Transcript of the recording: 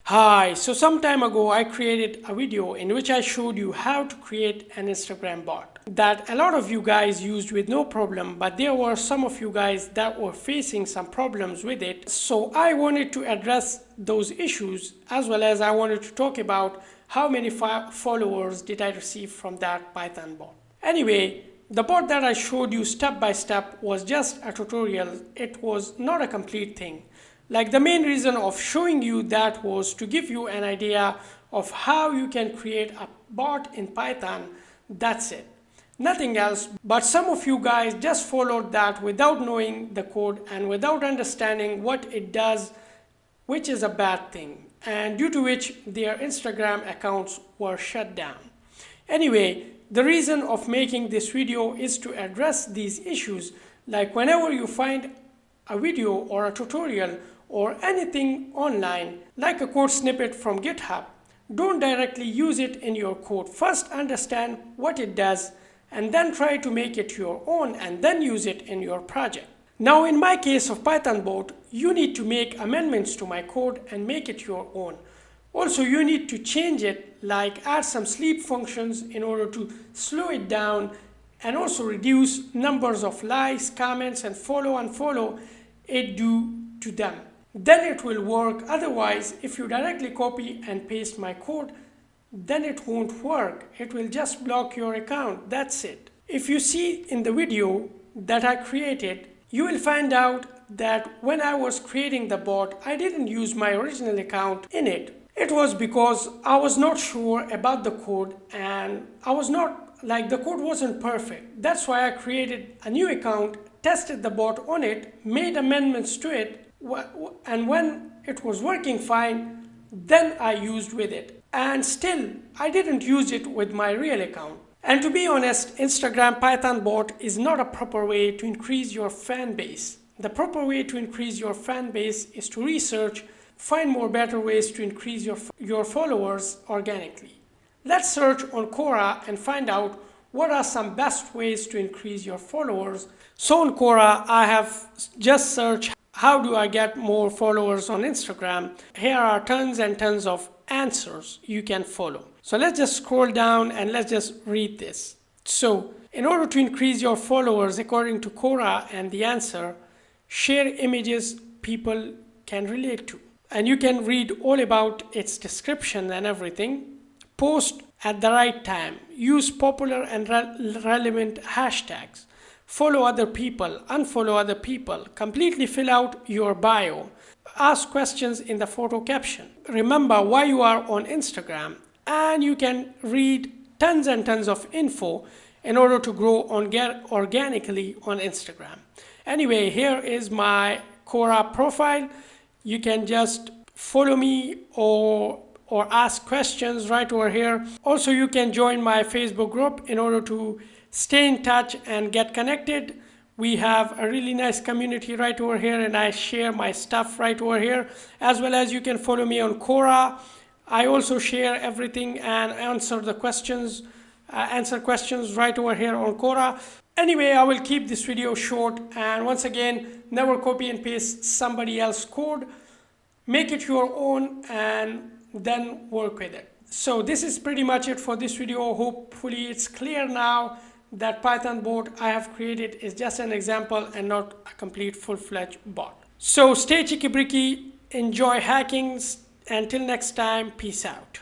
Hi, so some time ago I created a video in which I showed you how to create an Instagram bot that a lot of you guys used with no problem, but there were some of you guys that were facing some problems with it. So I wanted to address those issues, as well as I wanted to talk about how many followers did I receive from that Python bot. Anyway, the bot that I showed you step by step was just a tutorial. It was not a complete thing. Like, the main reason of showing you that was to give you an idea of how you can create a bot in Python. That's it. Nothing else. But some of you guys just followed that without knowing the code and without understanding what it does, which is a bad thing, and due to which their Instagram accounts were shut down. Anyway, the reason of making this video is to address these issues. Like, whenever you find a video or a tutorial or anything online, like a code snippet from GitHub, don't directly use it in your code. First understand what it does, and then try to make it your own, and then use it in your project. Now, in my case of Python bot, you need to make amendments to my code and make it your own. Also, you need to change it, like add some sleep functions in order to slow it down, and also reduce numbers of likes, comments, and follow and unfollow it do to them. Then it will work. Otherwise, if you directly copy and paste my code, then it won't work. It will just block your account. That's it. If you see in the video that I created, you will find out that when I was creating the bot, I didn't use my original account in it. It was because I was not sure about the code, and the code wasn't perfect. That's why I created a new account, tested the bot on it, made amendments to it, and when it was working fine, then I used with it. And still, I didn't use it with my real account. And to be honest, Instagram Python bot is not a proper way to increase your fan base. The proper way to increase your fan base is to research, find more better ways to increase your followers organically. Let's search on Quora and find out what are some best ways to increase your followers. So on Quora, I have just searched how do I get more followers on Instagram. Here are tons and tons of answers you can follow. So let's just scroll down and let's just read this. So in order to increase your followers, according to Quora and the answer, share images people can relate to. And you can read all about its description and everything. Post at the right time. Use popular and relevant hashtags. Follow other people, unfollow other people. Completely fill out your bio. Ask questions in the photo caption. Remember why you are on Instagram. And you can read tons and tons of info in order to grow organically on Instagram. Anyway, here is my Quora profile. You can just follow me or ask questions right over here. Also, you can join my Facebook group in order to stay in touch and get connected. We have a really nice community right over here, and I share my stuff right over here. As well as you can follow me on Quora. I also share everything and answer questions right over here on Quora. Anyway, I will keep this video short, and once again, never copy and paste somebody else's code. Make it your own and then work with it. So this is pretty much it for this video. Hopefully it's clear now that Python bot I have created is just an example and not a complete full-fledged bot. So stay cheeky bricky, enjoy hacking. Until next time, peace out.